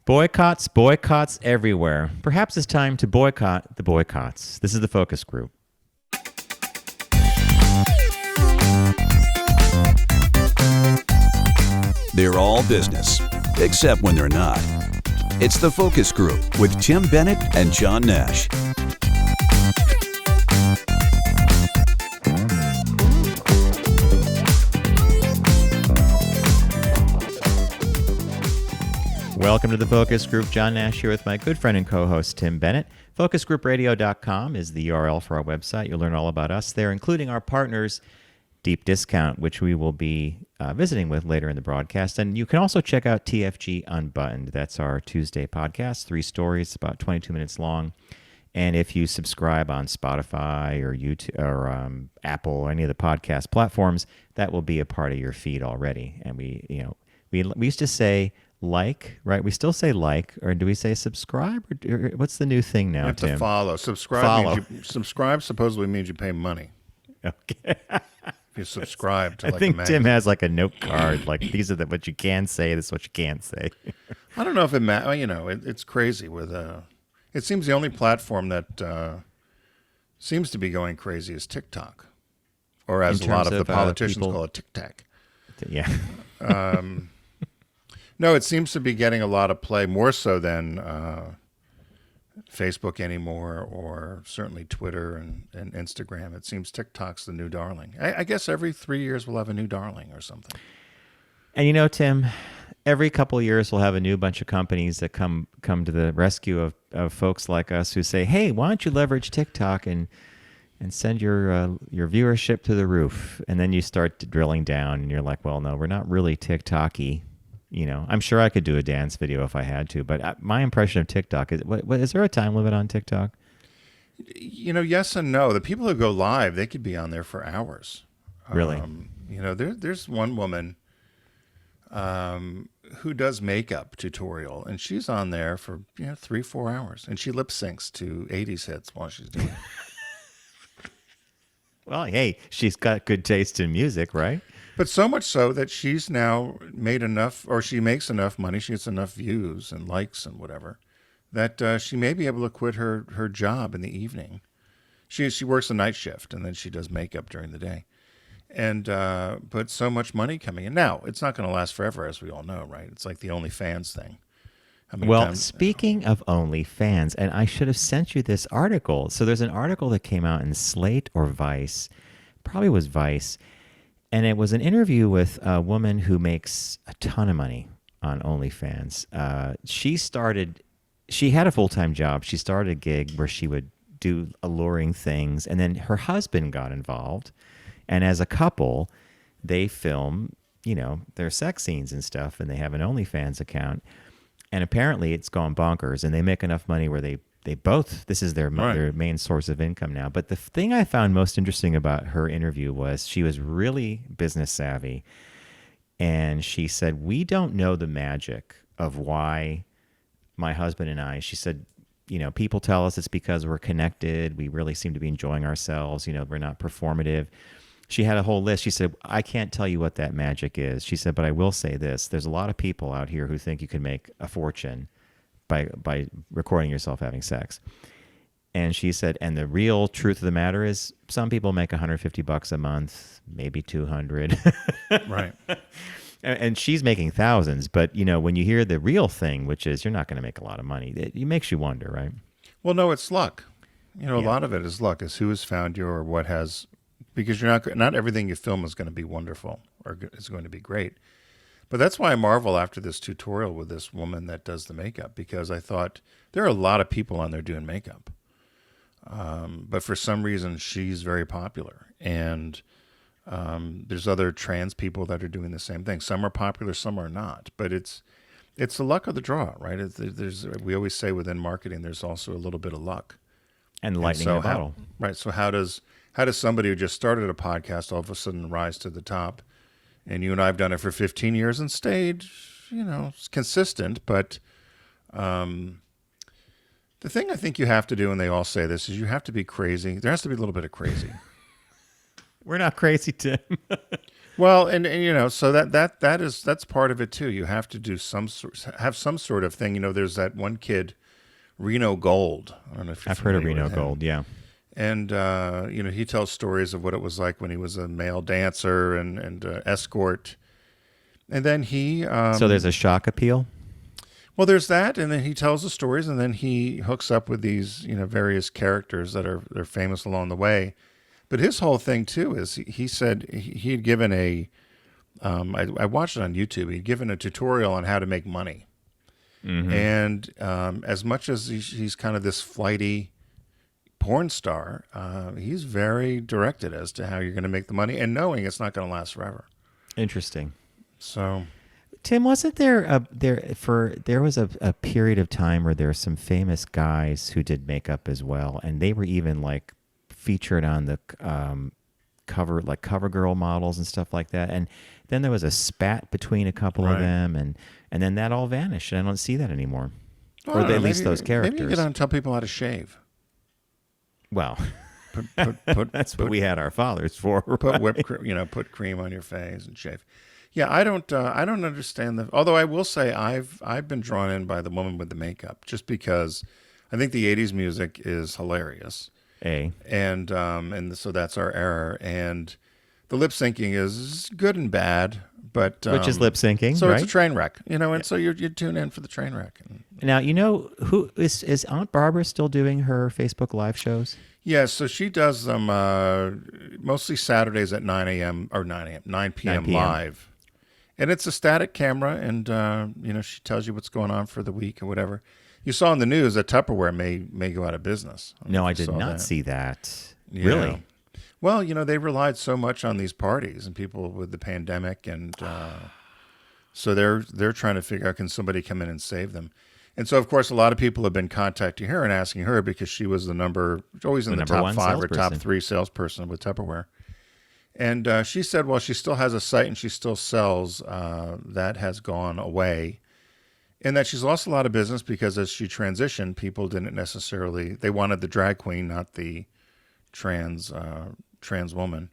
Boycotts everywhere. Perhaps it's time to boycott the boycotts. This is the focus group. They're all business, except when they're not. It's the focus group with Tim Bennett and John Nash. Welcome to the Focus Group. John Nash here with my good friend and co-host Tim Bennett. FocusGroupRadio.com is the URL for our website. You'll learn all about us there, including our partners, Deep Discount, which we will be visiting with later in the broadcast. And you can also check out TFG Unbuttoned. That's our Tuesday podcast, 3 stories, about 22 minutes long. And if you subscribe on Spotify or YouTube or Apple or any of the podcast platforms, that will be a part of your feed already. And we used to say like, right? We still say like, or do we say subscribe? Or what's the new thing now, you have Tim? to follow. Subscribe supposedly means you pay money. Okay. If you subscribe to I like think a magazine. Tim has like a note card, like these are what you can say, this is what you can't say. I don't know if it matters. It's crazy with it seems the only platform that seems to be going crazy is TikTok, or as a lot of the politicians call it, TikTok. Yeah. No, it seems to be getting a lot of play, more so than Facebook anymore, or certainly Twitter and Instagram. It seems TikTok's the new darling. I guess every 3 years we'll have a new darling or something. And Tim, every couple of years we'll have a new bunch of companies that come to the rescue of folks like us who say, hey, why don't you leverage TikTok and send your viewership to the roof? And then you start drilling down and you're like, well, no, we're not really TikTok-y. I'm sure I could do a dance video if I had to, but my impression of TikTok is, is there a time limit on TikTok? Yes and no. The people who go live, they could be on there for hours. Really? There's one woman who does makeup tutorial, and she's on there for 3-4 hours, and she lip syncs to 80s hits while she's doing it. Well, hey, she's got good taste in music, right? But so much so that she's now made enough, or she makes enough money, she gets enough views and likes and whatever, that she may be able to quit her job in the evening. She works a night shift, and then she does makeup during the day. And but so much money coming in. Now, it's not going to last forever, as we all know, right? It's like the OnlyFans thing. Speaking of OnlyFans, and I should have sent you this article. So there's an article that came out in Slate or Vice, probably was Vice, and it was an interview with a woman who makes a ton of money on OnlyFans. She had a full-time job. She started a gig where she would do alluring things, and then her husband got involved. And as a couple, they film, their sex scenes and stuff, and they have an OnlyFans account. And apparently it's gone bonkers, and they make enough money where they both, this is their main source of income now. But the thing I found most interesting about her interview was she was really business savvy. And she said, we don't know the magic of why my husband and I, she said, people tell us it's because we're connected. We really seem to be enjoying ourselves. We're not performative. She had a whole list. She said, I can't tell you what that magic is. She said, but I will say this. There's a lot of people out here who think you can make a fortune by recording yourself having sex. And she said, and the real truth of the matter is some people make $150 a month, maybe 200. Right. And she's making thousands. But, when you hear the real thing, which is you're not going to make a lot of money, it makes you wonder, right? Well, no, it's luck. A lot of it is luck, is who has found you or what has, because you're not everything you film is going to be wonderful or is going to be great. But that's why I marvel after this tutorial with this woman that does the makeup, because I thought there are a lot of people on there doing makeup. But for some reason, she's very popular. And there's other trans people that are doing the same thing. Some are popular, some are not. But it's the luck of the draw, right? We always say within marketing, there's also a little bit of luck. And lightning in a bottle. Right. So how does somebody who just started a podcast all of a sudden rise to the top? And you and I have done it for 15 years and stayed, consistent. But the thing I think you have to do, and they all say this, is you have to be crazy. There has to be a little bit of crazy. We're not crazy, Tim. Well, and so that's part of it too. You have to do have some sort of thing. There's that one kid, Reno Gold. I don't know if you're I've heard of familiar Reno with him. Gold. Yeah. And he tells stories of what it was like when he was a male dancer and escort. And then he So there's a shock appeal. well, there's that, and then he tells the stories, and then he hooks up with these various characters they're famous along the way. But his whole thing too is he said he had given I watched it on YouTube. He'd given a tutorial on how to make money, and as much as he's kind of this flighty porn star, he's very directed as to how you're going to make the money, and knowing it's not going to last forever. Interesting. So, Tim, wasn't there there was a period of time where there were some famous guys who did makeup as well, and they were even like featured on the cover, like CoverGirl models and stuff like that. And then there was a spat between a couple of them, and then that all vanished, and I don't see that anymore. Or at least those characters. Maybe you get on and tell people how to shave. Well, Put that's what we had our fathers for. put whipped put cream on your face and shave. Yeah, I don't understand although I will say I've been drawn in by the woman with the makeup just because I think the 80s music is hilarious. And so that's our era, and the lip syncing is good and bad, but which is lip syncing, so right? it's a train wreck, and so you tune in for the train wreck. Now who is Aunt Barbara still doing her Facebook Live shows? Yeah, so she does them mostly Saturdays at 9 p.m. live. And it's a static camera, and she tells you what's going on for the week or whatever. You saw in the news that Tupperware may go out of business. No, I did not see that. Yeah. Really? Well, they relied so much on these parties and people with the pandemic, and so they're trying to figure out, can somebody come in and save them? And so, of course, a lot of people have been contacting her and asking her because she was always in the top 5 or top 3 salesperson with Tupperware. And she said, well, she still has a site and she still sells. That has gone away. And that she's lost a lot of business because as she transitioned, people didn't necessarily, they wanted the drag queen, not the trans woman.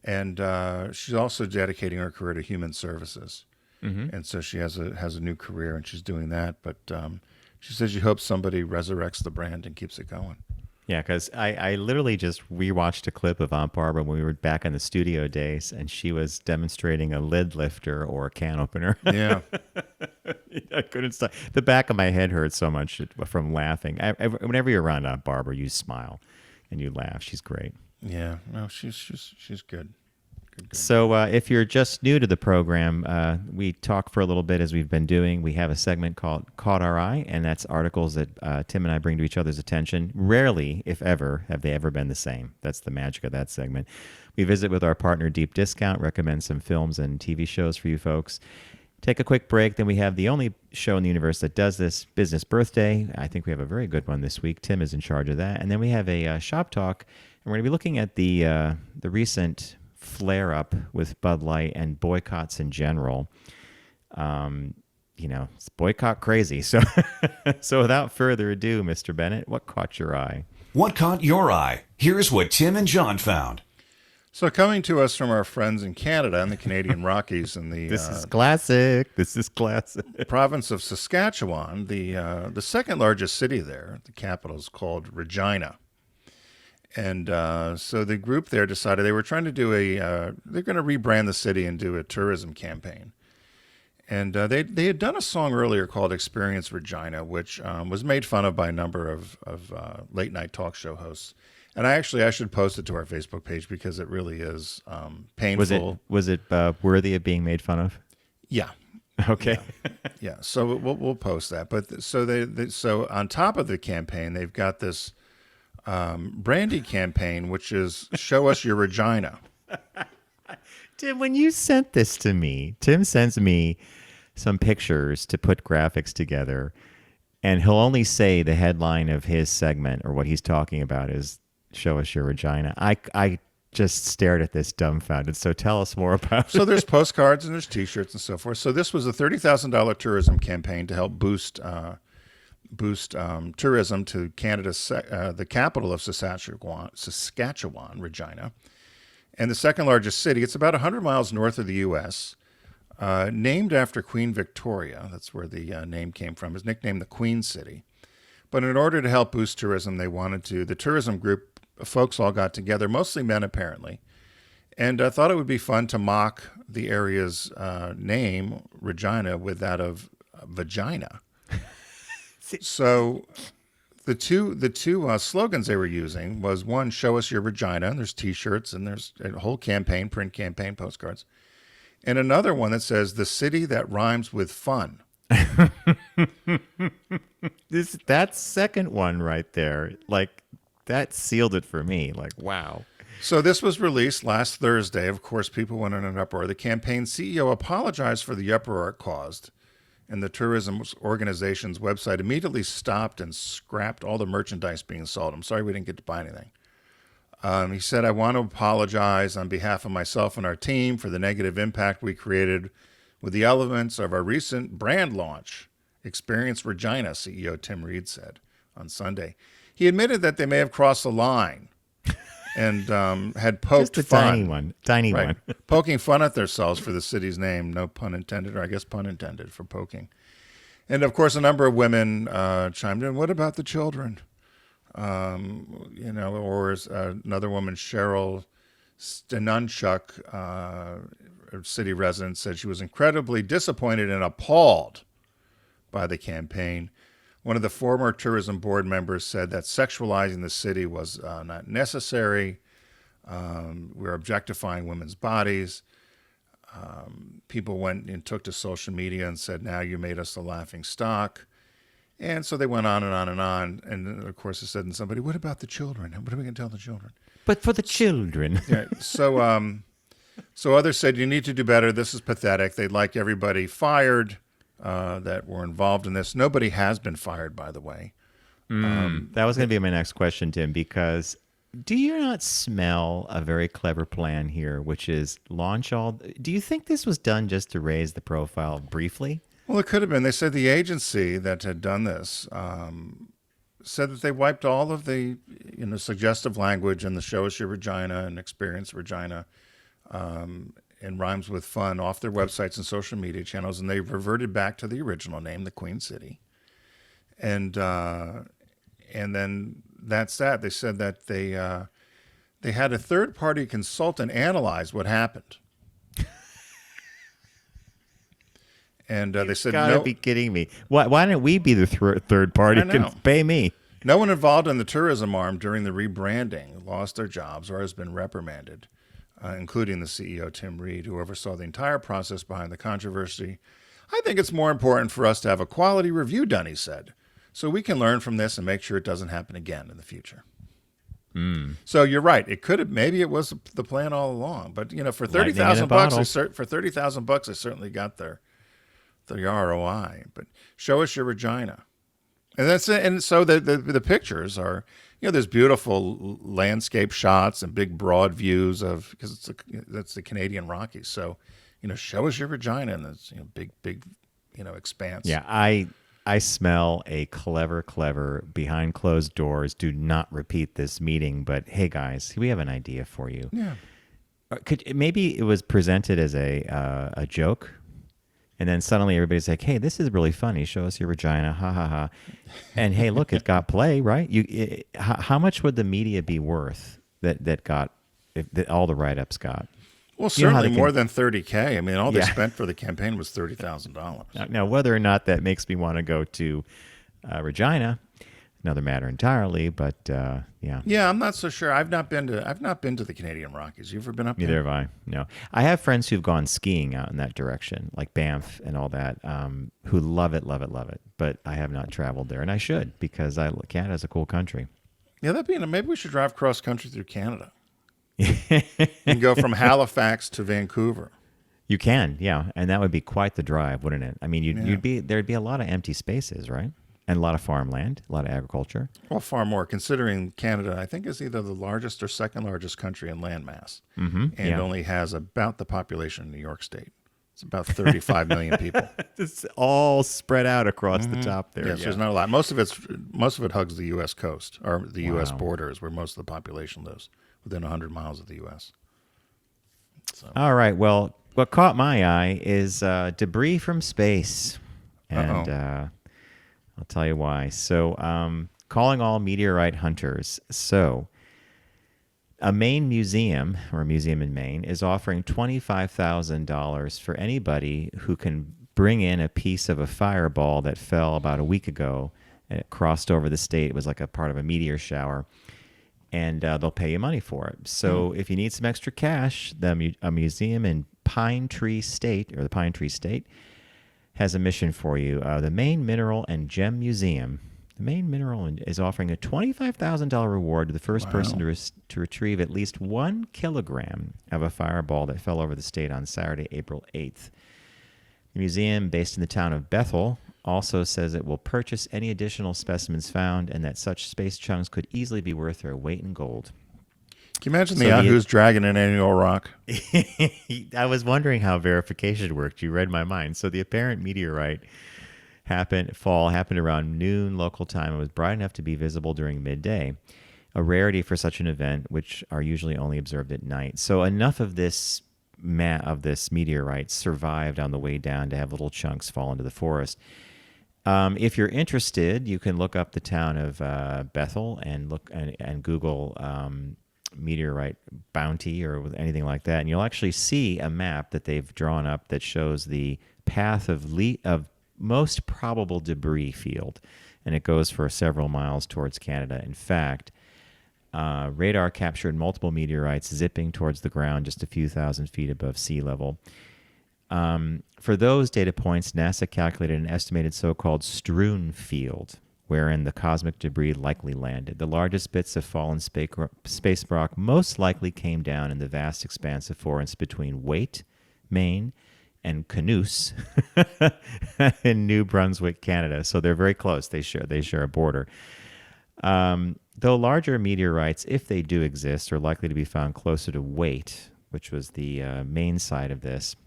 And she's also dedicating her career to human services. Mm-hmm. And so she has a new career and she's doing that. But she says she hopes somebody resurrects the brand and keeps it going. Yeah, because I literally just rewatched a clip of Aunt Barbara when we were back in the studio days, and she was demonstrating a lid lifter or a can opener. Yeah. I couldn't stop. The back of my head hurt so much from laughing. Whenever you're around Aunt Barbara, you smile and you laugh. She's great. Yeah, no, she's good. Good. So if you're just new to the program, we talk for a little bit as we've been doing. We have a segment called Caught Our Eye, and that's articles that Tim and I bring to each other's attention. Rarely, if ever, have they ever been the same. That's the magic of that segment. We visit with our partner Deep Discount, recommend some films and TV shows for you folks. Take a quick break. Then we have the only show in the universe that does this, Business Birthday. I think we have a very good one this week. Tim is in charge of that. And then we have a shop talk, and we're going to be looking at the recent flare-up with Bud Light and boycotts in general. It's boycott crazy. So without further ado, Mr. Bennett, what caught your eye? What caught your eye? Here's what Tim and John found. So coming to us from our friends in Canada and the Canadian Rockies and the This is classic. province of Saskatchewan, the second largest city there, the capital is called Regina. And so the group there decided they were trying to do they're going to rebrand the city and do a tourism campaign. And they had done a song earlier called Experience Regina, which was made fun of by a number of late night talk show hosts. And I should post it to our Facebook page because it really is painful. Was it worthy of being made fun of? Yeah. Okay. Yeah. So we'll post that. But so on top of the campaign, they've got this brandy campaign, which is Show Us Your Regina. Tim, when you sent this to me, Tim sends me some pictures to put graphics together, and he'll only say the headline of his segment or what he's talking about is Show Us Your Regina. I just stared at this dumbfounded. So tell us more about it. So there's postcards and there's T-shirts and so forth. So this was a $30,000 tourism campaign to help boost tourism to Canada's the capital of Saskatchewan, Regina. And the second largest city, it's about 100 miles north of the U.S., named after Queen Victoria. That's where the name came from. It's nicknamed the Queen City. But in order to help boost tourism, the tourism group, folks all got together, mostly men apparently, and thought it would be fun to mock the area's name, Regina, with that of vagina. So the two slogans they were using was, one, show us your vagina, and there's T-shirts, and there's a whole campaign, print campaign, postcards. And another one that says, the city that rhymes with fun. That second one right there, like, that sealed it for me. Like, wow. So this was released last Thursday. Of course, people went in an uproar. The campaign CEO apologized for the uproar it caused, and the tourism organization's website immediately stopped and scrapped all the merchandise being sold. I'm sorry we didn't get to buy anything. He said, I want to apologize on behalf of myself and our team for the negative impact we created with the elements of our recent brand launch, Experience Regina, CEO Tim Reed said on Sunday. He admitted that they may have crossed the line and had poked Just a fun. tiny one. Poking fun at themselves for the city's name, no pun intended, or I guess pun intended for poking. And, of course, a number of women chimed in, what about the children? Or another woman, Cheryl Stenunchuk, a city resident, said she was incredibly disappointed and appalled by the campaign. One of the former tourism board members said that sexualizing the city was not necessary. We're objectifying women's bodies. People went and took to social media and said, now you made us a laughing stock. And so they went on and on and on. And, of course, it said to somebody, what about the children? What are we going to tell the children? But for the children. Yeah, so others said, you need to do better. This is pathetic. They'd like everybody fired that were involved in this. Nobody has been fired, by the way. That was going to be my next question, Tim, because do you not smell a very clever plan here, which is launch all... Do you think this was done just to raise the profile briefly? Well, it could have been. They said the agency that had done this said that they wiped all of the suggestive language and the show us your vagina and experience Regina and rhymes with fun off their websites and social media channels, and they reverted back to the original name, the Queen City. And then that's that. They said that they had a third-party consultant analyze what happened. And they said, gotta be kidding me. Why don't we be the third party? Can pay me. No one involved in the tourism arm during the rebranding lost their jobs or has been reprimanded, including the CEO, Tim Reed, who oversaw the entire process behind the controversy. I think it's more important for us to have a quality review done, he said, so we can learn from this and make sure it doesn't happen again in the future. So you're right. It could have, maybe it was the plan all along, but for $30,000, they certainly got the ROI. But show us your Regina. And that's it. And so the pictures are, there's beautiful landscape shots and big broad views of, because that's the Canadian Rockies. So, show us your Regina and this big expanse. Yeah, I smell a clever behind closed doors. Do not repeat this meeting. But hey, guys, we have an idea for you. Yeah. Maybe it was presented as a joke. And then suddenly everybody's like, hey, this is really funny. Show us your Regina. Ha, ha, ha. And hey, look, it got play, right? How much would the media be worth that all the write-ups got? Well, certainly more than $30,000. I mean, all they spent for the campaign was $30,000. Now, whether or not that makes me want to go to Regina, another matter entirely. But yeah. Yeah, I'm not so sure. I've not been to the Canadian Rockies. You ever been up there? Neither have I. No, I have friends who've gone skiing out in that direction, like Banff and all that, who love it. But I have not traveled there, and I should, because Canada's a cool country. Yeah, maybe we should drive cross country through Canada. And go from Halifax to Vancouver. You can, yeah, and that would be quite the drive, wouldn't it? I mean, there'd be a lot of empty spaces, right? And a lot of farmland, a lot of agriculture. Well, far more, considering Canada, I think, is either the largest or second largest country in land mass, and only has about the population of New York State. It's about 35 million people. It's all spread out across the top there. Yes, there's not a lot. Most of it hugs the U.S. coast, or the U.S. border is where most of the population lives, within 100 miles of the U.S. So. All right. Well, what caught my eye is debris from space. And I'll tell you why. So, calling all meteorite hunters. So, a Maine museum, or a museum in Maine, is offering $25,000 for anybody who can bring in a piece of a fireball that fell about a week ago. And it crossed over the state. It was like a part of a meteor shower. And they'll pay you money for it. So if you need some extra cash, a museum in Pine Tree State, or the Pine Tree State, has a mission for you. The Maine Mineral and Gem Museum. The Maine Mineral is offering a $25,000 reward to the first person to retrieve at least 1 kilogram of a fireball that fell over the state on Saturday, April 8th. The museum, based in the town of Bethel, also says it will purchase any additional specimens found and that such space chunks could easily be worth their weight in gold. Can you imagine the Yahoo's dragging an annual rock? I was wondering how verification worked. You read my mind. So the apparent meteorite happened around noon local time and was bright enough to be visible during midday, a rarity for such an event, which are usually only observed at night. So enough of this meteorite survived on the way down to have little chunks fall into the forest. If you're interested, you can look up the town of Bethel and look and Google Meteorite Bounty or anything like that, and you'll actually see a map that they've drawn up that shows the path of most probable debris field, and it goes for several miles towards Canada. In fact, radar captured multiple meteorites zipping towards the ground just a few thousand feet above sea level. For those data points, NASA calculated an estimated so-called strewn field wherein the cosmic debris likely landed. The largest bits of fallen space rock most likely came down in the vast expanse of forest between Waite, Maine, and Canoose in New Brunswick, Canada. So they're very close. They share a border. Though larger meteorites, if they do exist, are likely to be found closer to Waite, which was the main side of this.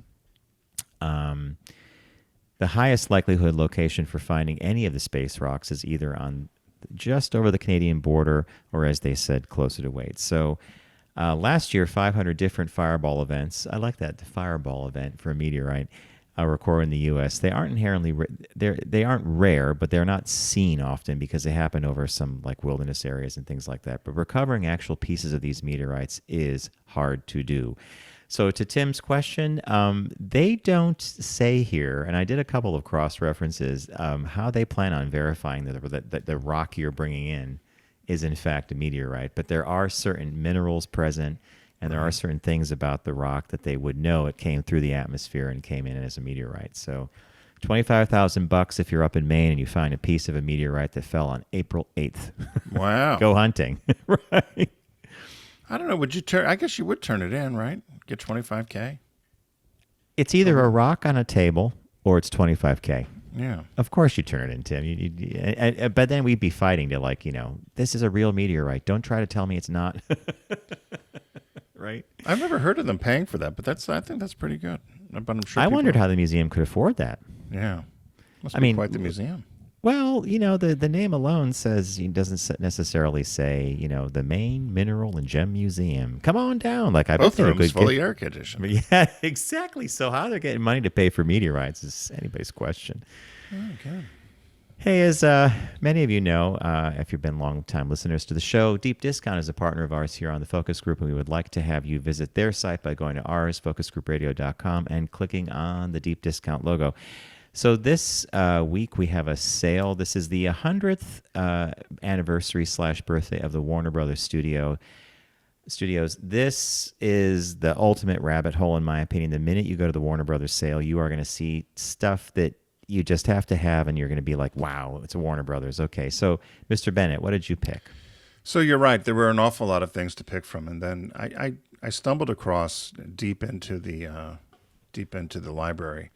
The highest likelihood location for finding any of the space rocks is either on just over the Canadian border or, as they said, closer to Waite. So last year, 500 different fireball events. I like that, the fireball event for a meteorite, recorded in the U.S. They aren't inherently they aren't rare, but they're not seen often because they happen over some like wilderness areas and things like that. But recovering actual pieces of these meteorites is hard to do. So to Tim's question, they don't say here, and I did a couple of cross references, how they plan on verifying that the rock you're bringing in is in fact a meteorite. But there are certain minerals present, and there are certain things about the rock that they would know it came through the atmosphere and came in as a meteorite. So $25,000 if you're up in Maine and you find a piece of a meteorite that fell on April 8th. Wow. Go hunting. Right. I don't know. Would you turn? I guess you would turn it in, right? Get $25K. It's either a rock on a table or it's $25K. Yeah. Of course you turn it in, Tim. But then we'd be fighting to this is a real meteorite. Don't try to tell me it's not. Right? I've never heard of them paying for that, but I think that's pretty good. But I'm sure I wondered how the museum could afford that. Yeah. Must be quite the museum. Well, the name alone doesn't necessarily say, the Maine Mineral and Gem Museum. Come on down. I bet they're good. Fully air conditioned. Yeah, exactly. So how they're getting money to pay for meteorites is anybody's question. Okay. Hey, as many of you know, if you've been long-time listeners to the show, Deep Discount is a partner of ours here on the Focus Group, and we would like to have you visit their site by going to ours, focusgroupradio.com, and clicking on the Deep Discount logo. So this week we have a sale. This is the 100th anniversary / birthday of the Warner Brothers Studios. This is the ultimate rabbit hole, in my opinion. The minute you go to the Warner Brothers sale, you are going to see stuff that you just have to have, and you're going to be like, wow, it's a Warner Brothers. Okay, so Mr. Bennett, what did you pick? So you're right. There were an awful lot of things to pick from, and then I stumbled across deep into the library.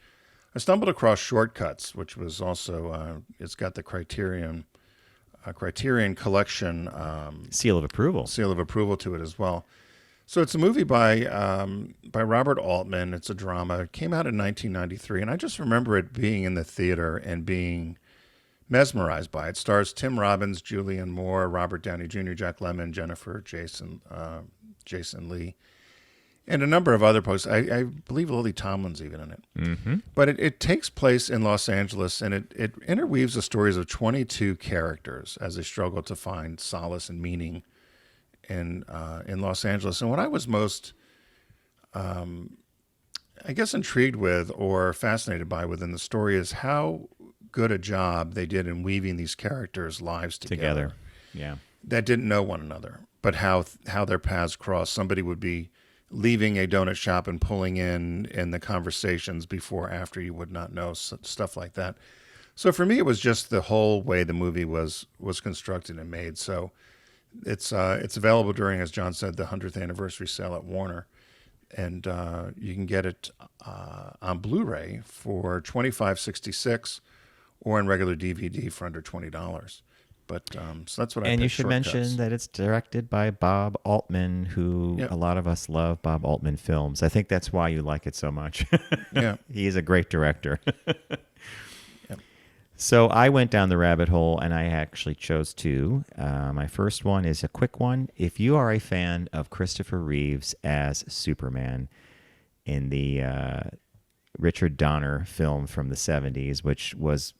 I stumbled across Shortcuts, which was also it's got the Criterion Collection seal of approval to it as well. So it's a movie by Robert Altman. It's a drama. It came out in 1993, and I just remember it being in the theater and being mesmerized by it. It stars Tim Robbins, Julianne Moore, Robert Downey Jr., Jack Lemmon, Jennifer, Jason Lee. and a number of other posts. I believe Lily Tomlin's even in it. Mm-hmm. But it takes place in Los Angeles, and it interweaves the stories of 22 characters as they struggle to find solace and meaning in Los Angeles. And what I was most, I guess, intrigued with or fascinated by within the story is how good a job they did in weaving these characters' lives together. Yeah. That didn't know one another, but how their paths crossed. Somebody would be leaving a donut shop and pulling in the conversations before, after, you would not know, stuff like that. So for me, it was just the whole way the movie was constructed and made. So it's available during, as John said, the 100th anniversary sale at Warner, and you can get it on Blu-ray for $25.66 or in regular DVD for under $20. But so that's what I picked. And you should mention that it's directed by Bob Altman, who a lot of us love Bob Altman films. I think that's why you like it so much. Yeah. He is a great director. So I went down the rabbit hole, and I actually chose two. My first one is a quick one. If you are a fan of Christopher Reeves as Superman in the Richard Donner film from the 70s, which was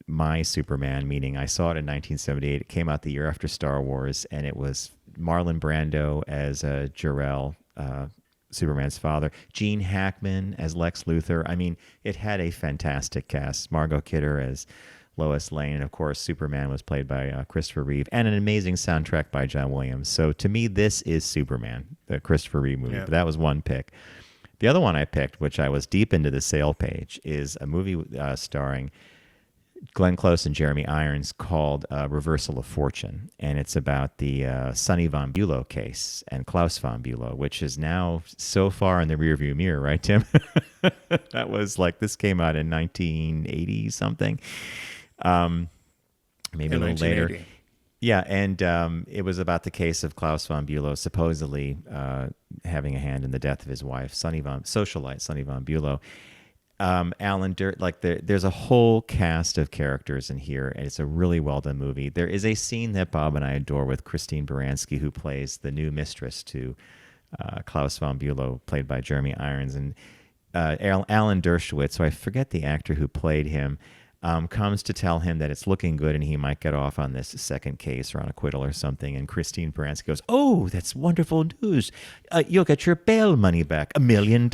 my Superman, meaning I saw it in 1978. It came out the year after Star Wars, and it was Marlon Brando as Jor-El, Superman's father, Gene Hackman as Lex Luthor. I mean, it had a fantastic cast. Margot Kidder as Lois Lane, and of course, Superman was played by Christopher Reeve, and an amazing soundtrack by John Williams. So to me, this is Superman, the Christopher Reeve movie. But that was one pick. The other one I picked, which I was deep into the sale page, is a movie starring Glenn Close and Jeremy Irons called Reversal of Fortune. And it's about the Sonny von Bülow case and Klaus von Bülow, which is now so far in the rearview mirror, right, Tim? That was like, this came out in 1980 something. Maybe a little later. Yeah, and it was about the case of Klaus von Bülow supposedly having a hand in the death of his wife, socialite Sonny von Bülow. Alan Dirt, there's a whole cast of characters in here, and it's a really well done movie. There is a scene that Bob and I adore with Christine Baranski, who plays the new mistress to Klaus von Bülow, played by Jeremy Irons, and Alan Dershowitz, so I forget the actor who played him, comes to tell him that it's looking good and he might get off on this second case or on acquittal or something. And Christine Baranski goes, "Oh, that's wonderful news. You'll get your bail money back, $1 million."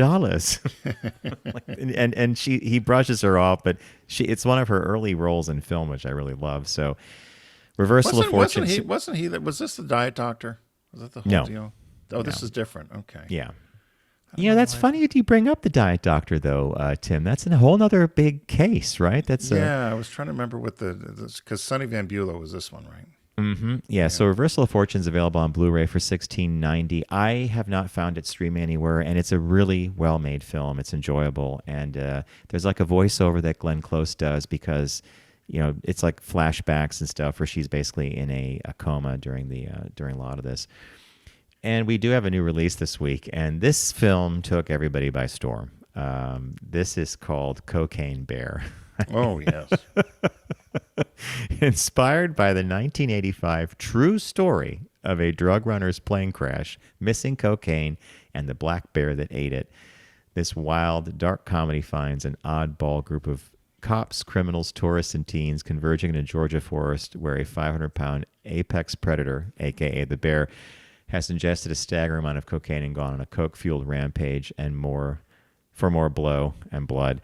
and he brushes her off, but it's one of her early roles in film, which I really love. So Reversal of Fortune. Was this the Diet Doctor? Was that the whole deal? Oh, this is different. Okay. Yeah. That's funny that you bring up the Diet Doctor, though, Tim. That's a whole other big case, right? I was trying to remember what because Sonny von Bülow was this one, right? Mm-hmm. Yeah. So Reversal of Fortune is available on Blu-ray for $16.90. I have not found it streaming anywhere, and it's a really well-made film. It's enjoyable, and there's like a voiceover that Glenn Close does because it's like flashbacks and stuff where she's basically in a coma during a lot of this. And we do have a new release this week, and this film took everybody by storm. This is called Cocaine Bear. Oh, yes. Inspired by the 1985 true story of a drug runner's plane crash, missing cocaine, and the black bear that ate it, this wild, dark comedy finds an oddball group of cops, criminals, tourists, and teens converging in a Georgia forest where a 500-pound apex predator, a.k.a. the bear, has ingested a staggering amount of cocaine and gone on a coke-fueled rampage and more blow and blood.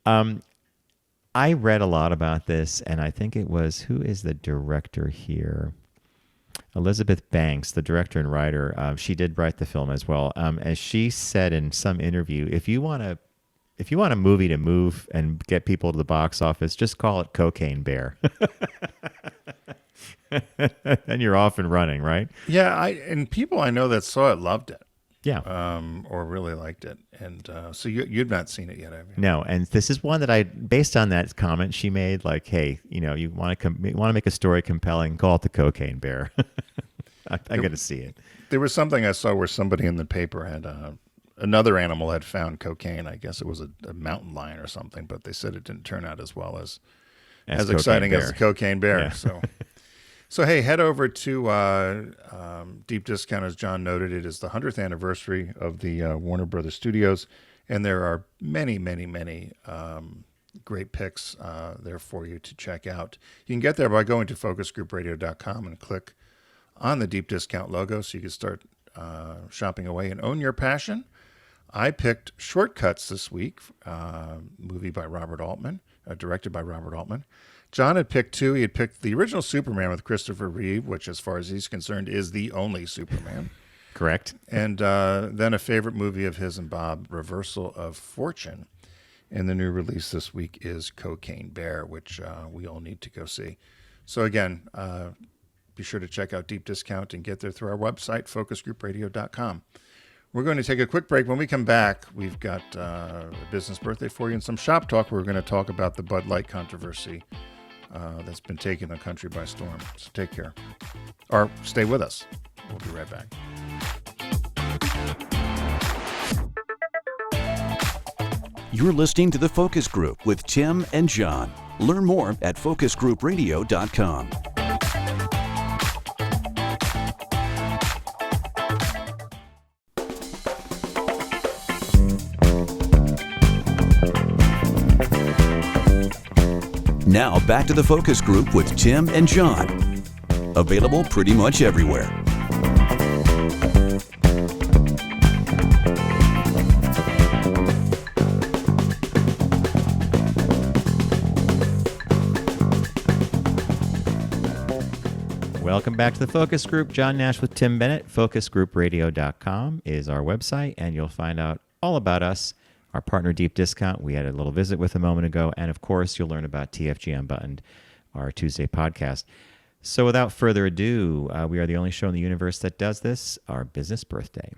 I read a lot about this, and I think it was, who is the director here? Elizabeth Banks, the director and writer. She did write the film as well. As she said in some interview, if you want a movie to move and get people to the box office, just call it Cocaine Bear. And you're off and running, right? Yeah, and people I know that saw it loved it. Yeah. Or really liked it. And so you've not seen it yet, have you? No, and this is one that based on that comment she made, like, hey, you want to make a story compelling, call it the Cocaine Bear. I got to see it. There was something I saw where somebody in the paper had another animal had found cocaine. I guess it was a mountain lion or something, but they said it didn't turn out as well as exciting as the Cocaine Bear. Yeah. So. So, hey, head over to Deep Discount. As John noted, it is the 100th anniversary of the Warner Brothers Studios, and there are many, many, many great picks there for you to check out. You can get there by going to focusgroupradio.com and click on the Deep Discount logo so you can start shopping away and own your passion. I picked Shortcuts this week, movie by Robert Altman, directed by Robert Altman. John had picked two. He had picked the original Superman with Christopher Reeve, which, as far as he's concerned, is the only Superman. Correct. And then a favorite movie of his and Bob, Reversal of Fortune. And the new release this week is Cocaine Bear, which we all need to go see. So again, be sure to check out Deep Discount and get there through our website, focusgroupradio.com. We're going to take a quick break. When we come back, we've got a business birthday for you and some shop talk. We're going to talk about the Bud Light controversy that's been taking the country by storm. So take care. Or stay with us. We'll be right back. You're listening to The Focus Group with Tim and John. Learn more at focusgroupradio.com. Now back to The Focus Group with Tim and John. Available pretty much everywhere. Welcome back to the Focus Group. John Nash with Tim Bennett. Focusgroupradio.com is our website, and you'll find out all about us, our partner Deep Discount. We had a little visit with a moment ago, and of course, you'll learn about TFG Unbuttoned, our Tuesday podcast. So without further ado, we are the only show in the universe that does this, our business birthday.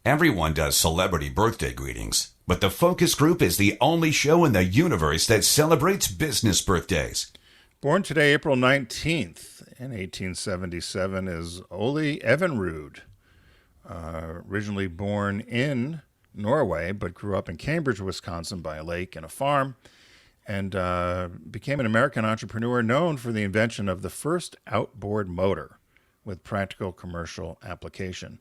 Everyone does celebrity birthday greetings, but the Focus Group is the only show in the universe that celebrates business birthdays. Born today, April 19th, in 1877, is Ole Evinrude. Originally born in Norway, but grew up in Cambridge, Wisconsin by a lake and a farm, and became an American entrepreneur known for the invention of the first outboard motor with practical commercial application.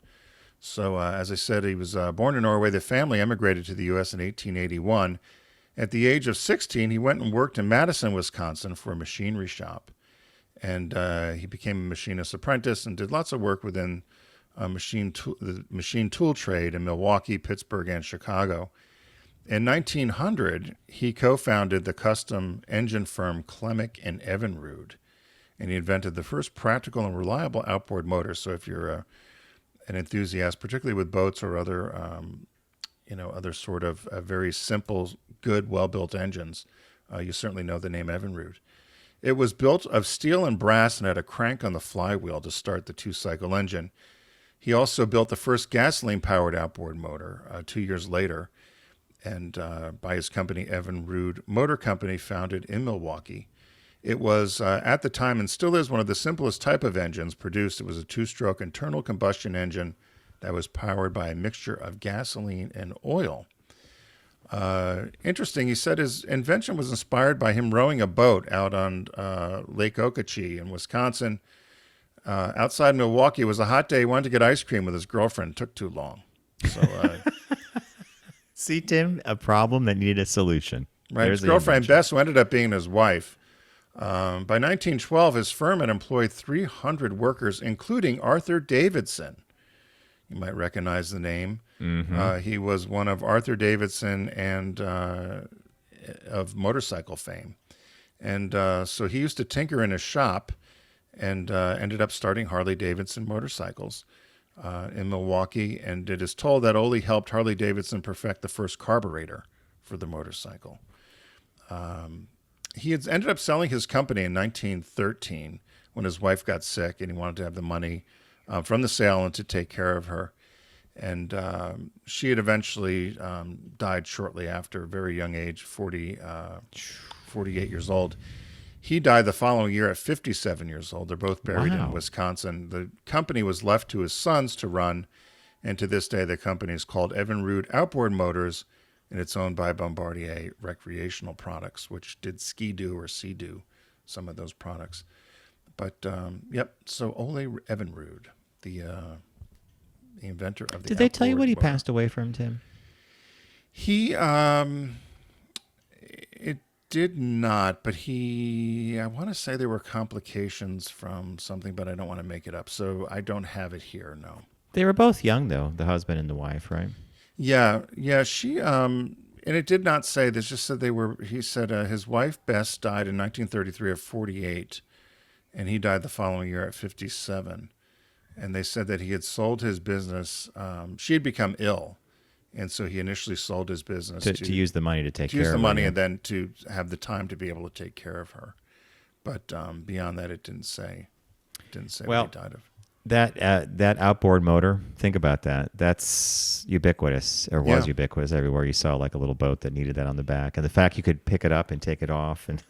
So, as I said, he was born in Norway. The family emigrated to the U.S. in 1881. At the age of 16, he went and worked in Madison, Wisconsin for a machinery shop. And he became a machinist apprentice and did lots of work within the machine tool trade in Milwaukee, Pittsburgh, and Chicago. In 1900, he co-founded the custom engine firm Clemick and Evinrude, and he invented the first practical and reliable outboard motor. So if you're an enthusiast, particularly with boats or other other sort of very simple, good, well-built engines, you certainly know the name Evinrude. It was built of steel and brass and had a crank on the flywheel to start the two-cycle engine. He also built the first gasoline-powered outboard motor 2 years later, and by his company, Evinrude Motor Company, founded in Milwaukee. It was, at the time, and still is, one of the simplest type of engines produced. It was a two-stroke internal combustion engine that was powered by a mixture of gasoline and oil. Interesting, he said his invention was inspired by him rowing a boat out on Lake Okeechee in Wisconsin. Outside Milwaukee, it was a hot day. He wanted to get ice cream with his girlfriend. It took too long. So, See, Tim, a problem that needed a solution. Right. His girlfriend, Bess, who ended up being his wife. By 1912, his firm had employed 300 workers, including Arthur Davidson. You might recognize the name. Mm-hmm. He was one of Arthur Davidson and of motorcycle fame. And so he used to tinker in his shop and ended up starting Harley Davidson motorcycles in Milwaukee. And it is told that Ole helped Harley Davidson perfect the first carburetor for the motorcycle. He had ended up selling his company in 1913 when his wife got sick, and he wanted to have the money from the sale and to take care of her. And she had eventually died shortly after, a very young age, 48 years old. He died the following year at 57 years old. They're both buried in Wisconsin. The company was left to his sons to run, and to this day the company is called Evinrude Outboard Motors, and it's owned by Bombardier Recreational Products, which did Ski-Doo or Sea-Doo, some of those products. But yep. So Ole Evinrude, the inventor of the. Did they tell you outboard what he motor. passed away from, Tim? He it did not, but I want to say there were complications from something, but I don't want to make it up, so I don't have it here. No. They were both young, though, the husband and the wife, right? Yeah. She and it did not say this. Just said they were. He said his wife Bess died in 1933 at 48, and he died the following year at 57. And they said that he had sold his business. She had become ill. And so he initially sold his business To use the money to take to care use of the her, money yeah. and then to have the time to be able to take care of her. But beyond that, it didn't say. Well, what he died of. That outboard motor, think about that. That's ubiquitous, or was Yeah. ubiquitous everywhere. You saw like a little boat that needed that on the back. And the fact you could pick it up and take it off, and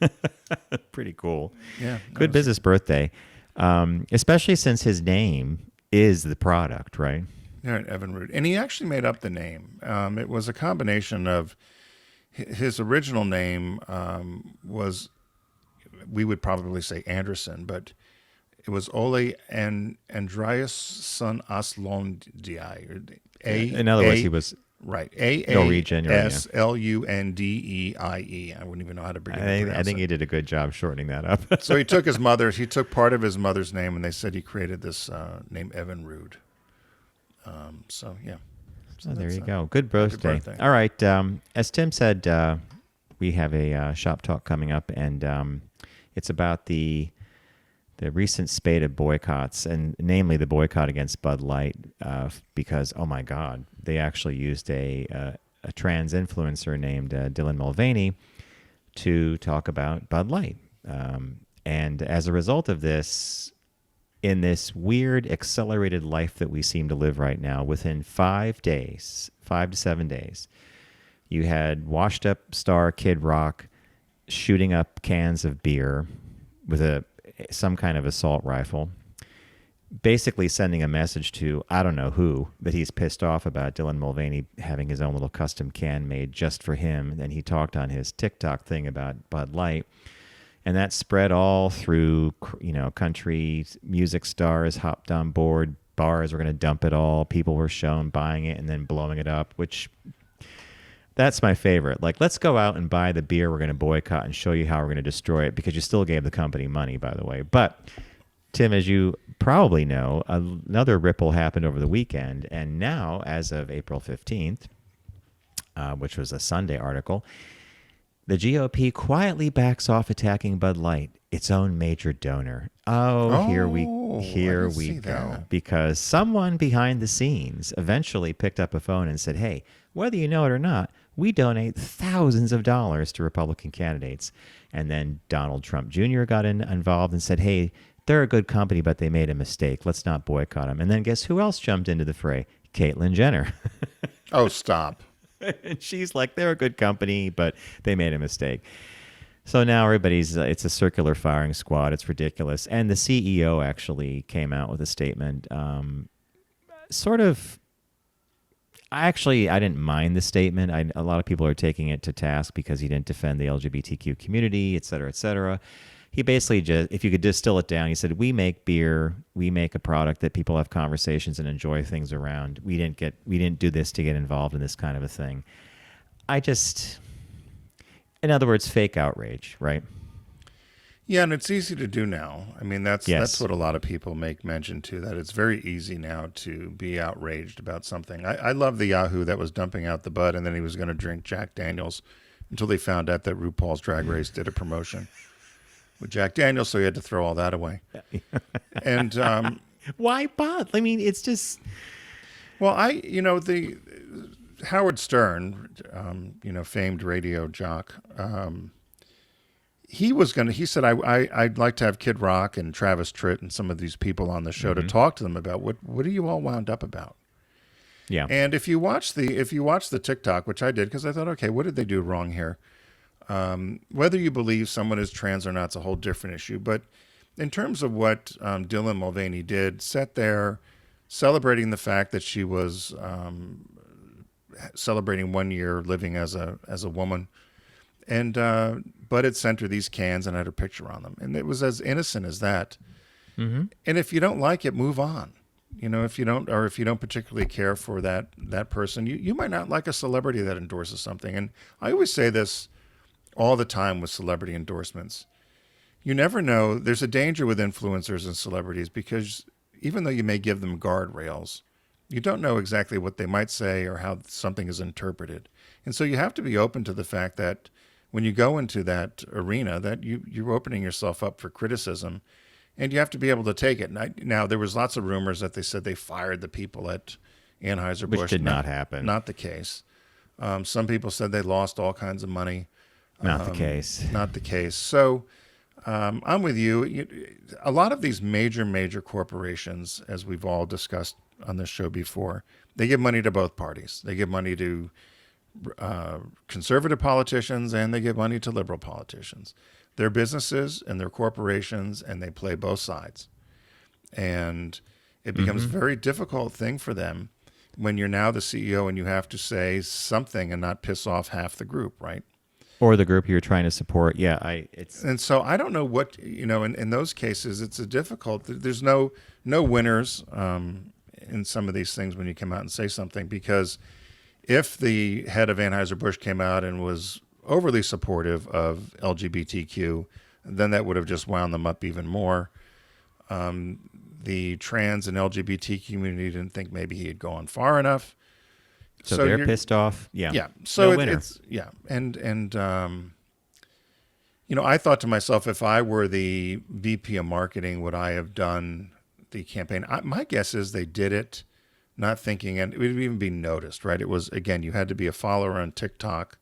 pretty cool. Yeah, Good business birthday, especially since his name is the product, right? Yeah, Evinrude. And he actually made up the name. It was a combination of his original name was, we would probably say Anderson, but it was Ole and Andreas son Aslundii. In other words, he was right. Norwegian, or, yeah. Aslundie. I wouldn't even know how to begin. I think he did a good job shortening that up. So he took part of his mother's name, and they said he created this name Evinrude. So yeah. So Oh, there that's you go. Good birthday. birthday. All right. As Tim said, we have a shop talk coming up, and it's about the recent spate of boycotts, and namely the boycott against Bud Light, because, oh my God, they actually used a trans influencer named Dylan Mulvaney to talk about Bud Light. And as a result of this, in this weird accelerated life that we seem to live right now, within 5 to 7 days, you had washed up star Kid Rock shooting up cans of beer with some kind of assault rifle, basically sending a message to, I don't know who, that he's pissed off about Dylan Mulvaney having his own little custom can made just for him. And he talked on his TikTok thing about Bud Light. And that spread all through, country music stars hopped on board. Bars were going to dump it all. People were shown buying it and then blowing it up, which that's my favorite. Like, let's go out and buy the beer we're going to boycott and show you how we're going to destroy it, because you still gave the company money, by the way. But, Tim, as you probably know, another ripple happened over the weekend. And now, as of April 15th, which was a Sunday article, the GOP quietly backs off attacking Bud Light, its own major donor. Here we see go. that. Because someone behind the scenes eventually picked up a phone and said, hey, whether you know it or not, we donate thousands of dollars to Republican candidates. And then Donald Trump Jr. got involved and said, hey, they're a good company, but they made a mistake. Let's not boycott them. And then guess who else jumped into the fray? Caitlyn Jenner. Oh, stop. And she's like, they're a good company, but they made a mistake. So now everybody's, it's a circular firing squad. It's ridiculous. And the CEO actually came out with a statement. I didn't mind the statement. A lot of people are taking it to task because he didn't defend the LGBTQ community, et cetera, et cetera. He basically just, if you could distill it down, he said, we make beer, we make a product that people have conversations and enjoy things around. We didn't do this to get involved in this kind of a thing. In other words, fake outrage, right? Yeah, and it's easy to do now. I mean, that's what a lot of people make mention to, that it's very easy now to be outraged about something. I love the Yahoo that was dumping out the Bud, and then he was going to drink Jack Daniels until they found out that RuPaul's Drag Race did a promotion with Jack Daniels, so he had to throw all that away. And why Bud? I mean, it's just... Well, the Howard Stern, famed radio jock, he said, I'd like to have Kid Rock and Travis Tritt and some of these people on the show to talk to them about what are you all wound up about? Yeah. And if you watch the TikTok, which I did, because I thought, okay, what did they do wrong here? Whether you believe someone is trans or not is a whole different issue. But in terms of what Dylan Mulvaney did, sat there celebrating the fact that she was celebrating 1 year living as a woman, and Bud had sent her these cans and had her picture on them, and it was as innocent as that. And if you don't like it, move on. If you don't particularly care for that person, you might not like a celebrity that endorses something. And I always say this all the time with celebrity endorsements. You never know. There's a danger with influencers and celebrities because even though you may give them guardrails, you don't know exactly what they might say or how something is interpreted. And so you have to be open to the fact that when you go into that arena, that you're opening yourself up for criticism, and you have to be able to take it. Now, there was lots of rumors that they said they fired the people at Anheuser-Busch. Which did not happen. Not the case. Some people said they lost all kinds of money. Not the case. Not the case. So I'm with you. A lot of these major corporations, as we've all discussed on this show before, they give money to both parties. They give money to conservative politicians and they give money to liberal politicians. They're businesses and they're corporations and they play both sides. And it becomes a very difficult thing for them when you're now the CEO and you have to say something and not piss off half the group, right? Or the group you're trying to support. Yeah, And so I don't know what, in those cases, it's a difficult, there's no winners in some of these things when you come out and say something, because if the head of Anheuser-Busch came out and was overly supportive of LGBTQ, then that would have just wound them up even more. The trans and LGBT community didn't think maybe he had gone far enough. So they're pissed off. Yeah. Yeah. So no winner. it's yeah. And I thought to myself, if I were the VP of marketing, would I have done the campaign? My guess is they did it not thinking, and it would even be noticed, right? It was, again, you had to be a follower on TikTok.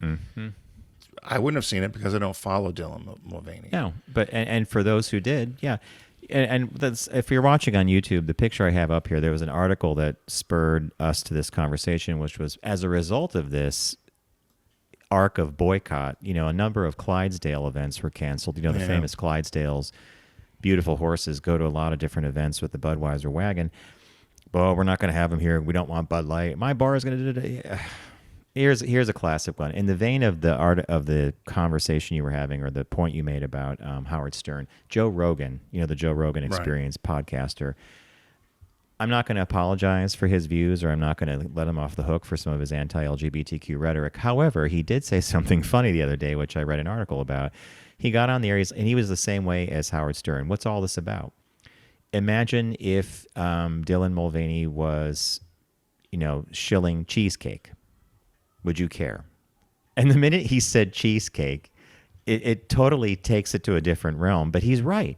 I wouldn't have seen it because I don't follow Dylan Mulvaney. No, but and for those who did, yeah. And that's, if you're watching on YouTube, the picture I have up here, there was an article that spurred us to this conversation, which was as a result of this arc of boycott, a number of Clydesdale events were canceled. The famous Clydesdales, beautiful horses, go to a lot of different events with the Budweiser wagon. Well, we're not going to have them here. We don't want Bud Light. My bar is going to do it. Here's a classic one. In the vein of the art of the conversation you were having, or the point you made about Howard Stern, Joe Rogan, the Joe Rogan Experience podcaster. I'm not going to apologize for his views, or I'm not going to let him off the hook for some of his anti-LGBTQ rhetoric. However, he did say something funny the other day, which I read an article about. He got on the air, and he was the same way as Howard Stern. What's all this about? Imagine if Dylan Mulvaney was, shilling cheesecake. Would you care? And the minute he said cheesecake, it totally takes it to a different realm. But he's right.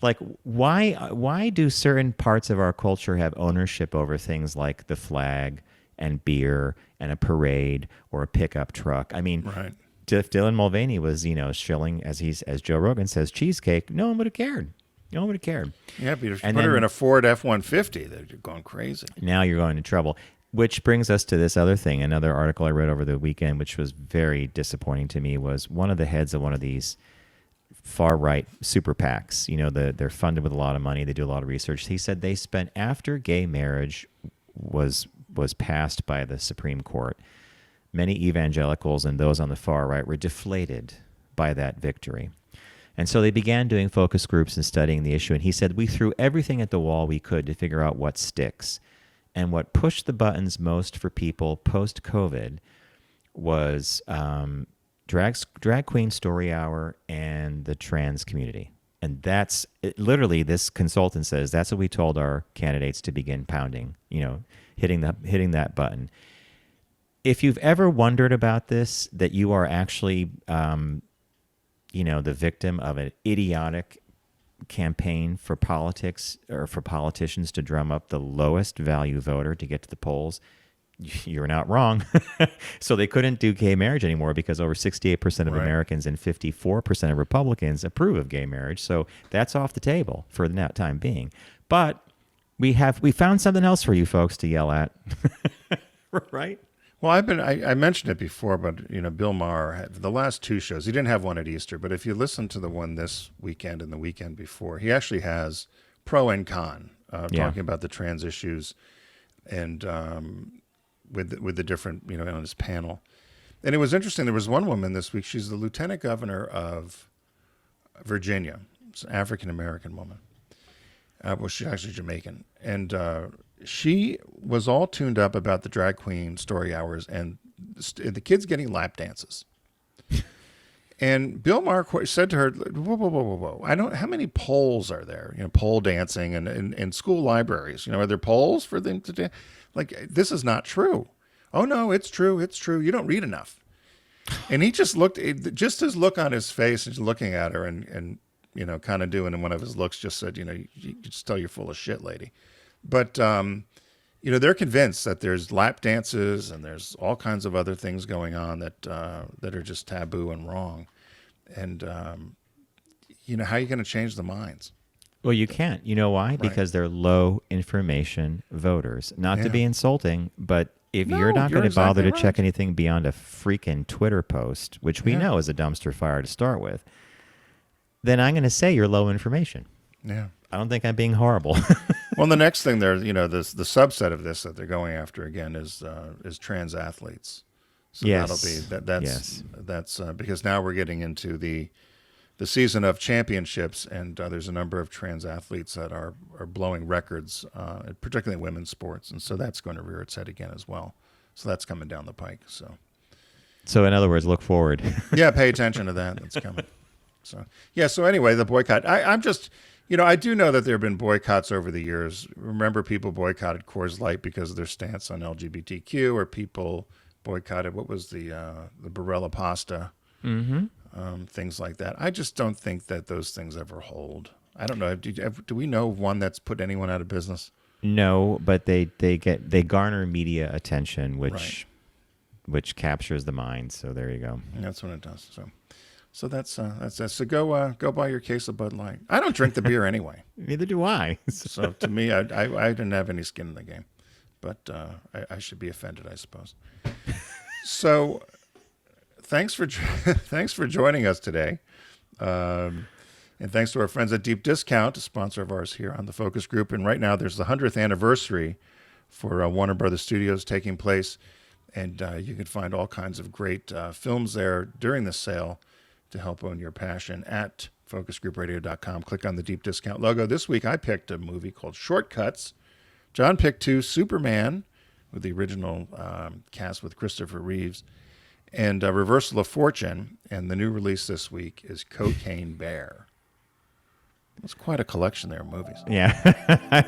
Like, why do certain parts of our culture have ownership over things like the flag and beer and a parade or a pickup truck? I mean, right. If Dylan Mulvaney was, shilling, as Joe Rogan says, cheesecake, no one would have cared. No one would have cared. Yeah, but if you put her in a Ford F-150, they're going crazy. Now you're going to trouble. Which brings us to this other thing. Another article I read over the weekend, which was very disappointing to me, was one of the heads of one of these far-right super PACs. They're funded with a lot of money. They do a lot of research. He said they spent, after gay marriage was passed by the Supreme Court, many evangelicals and those on the far right were deflated by that victory. And so they began doing focus groups and studying the issue. And he said, we threw everything at the wall we could to figure out what sticks. And what pushed the buttons most for people post-COVID was drag queen story hour and the trans community. And that's literally, this consultant says, that's what we told our candidates to begin pounding, hitting that button. If you've ever wondered about this, that you are actually, the victim of an idiotic campaign for politics, or for politicians to drum up the lowest value voter to get to the polls, you're not wrong. So they couldn't do gay marriage anymore because over 68% of Americans and 54% of Republicans approve of gay marriage. So that's off the table for the time being. But we found something else for you folks to yell at. Right? Well, I mentioned it before, but Bill Maher had the last two shows. He didn't have one at Easter, but if you listen to the one this weekend and the weekend before, he actually has pro and con talking about the trans issues, and with the different on his panel. And it was interesting. There was one woman this week. She's the lieutenant governor of Virginia. It's an African American woman, Well, she's actually Jamaican. And she was all tuned up about the drag queen story hours and the kids getting lap dances. And Bill Maher said to her, whoa, whoa, whoa, whoa, whoa. How many poles are there? Pole dancing and in school libraries. Are there poles for them to dance? Like, this is not true. Oh, no, it's true. It's true. You don't read enough. And he just just his look on his face and looking at her and kind of doing one of his looks just said, you just tell you're full of shit, lady. But, they're convinced that there's lap dances and there's all kinds of other things going on that are just taboo and wrong. And, how are you going to change the minds? Well, you can't. You know why? Right. Because they're low information voters. Not to be insulting, but if No, you're not going to exactly bother to right. check anything beyond a freaking Twitter post, which we know is a dumpster fire to start with, then I'm going to say you're low information. Yeah. I don't think I'm being horrible. Well, the next thing the subset of this that they're going after again is trans athletes. So Yes. that'll be that's because now we're getting into the season of championships, and there's a number of trans athletes that are blowing records, particularly in women's sports, and so that's going to rear its head again as well. So that's coming down the pike. So in other words, look forward. Yeah, pay attention to that. That's coming. So anyway, the boycott. I'm just, I do know that there have been boycotts over the years. Remember, people boycotted Coors Light because of their stance on LGBTQ, or people boycotted, what was the Barilla pasta, things like that. I just don't think that those things ever hold. I don't know. Do we know one that's put anyone out of business? No, but they garner media attention, which captures the mind. So there you go. And that's what it does. So that's so go buy your case of Bud Light. I don't drink the beer anyway. Neither do I. So to me, I didn't have any skin in the game, but I should be offended, I suppose. So thanks for joining us today, and thanks to our friends at Deep Discount, a sponsor of ours here on the Focus Group. And right now, there's the 100th anniversary for Warner Brothers Studios taking place, and you can find all kinds of great films there during the sale to help own your passion at focusgroupradio.com. Click on the Deep Discount logo. This week, I picked a movie called Shortcuts. John picked Superman, with the original cast with Christopher Reeves, and Reversal of Fortune. And the new release this week is Cocaine Bear. It's quite a collection there of movies. Yeah.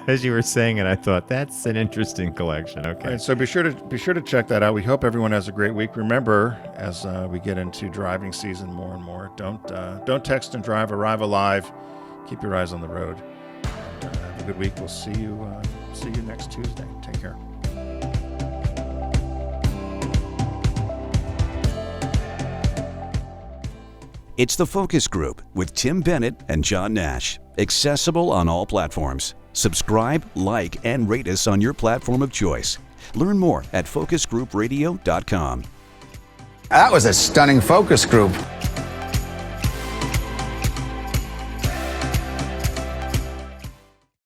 As you were saying it, I thought that's an interesting collection. Okay. Right, so be sure to check that out. We hope everyone has a great week. Remember, as we get into driving season more and more, don't text and drive. Arrive alive. Keep your eyes on the road. And, have a good week. We'll see you next Tuesday. Take care. It's The Focus Group with Tim Bennett and John Nash. Accessible on all platforms. Subscribe, like, and rate us on your platform of choice. Learn more at focusgroupradio.com. That was a stunning focus group.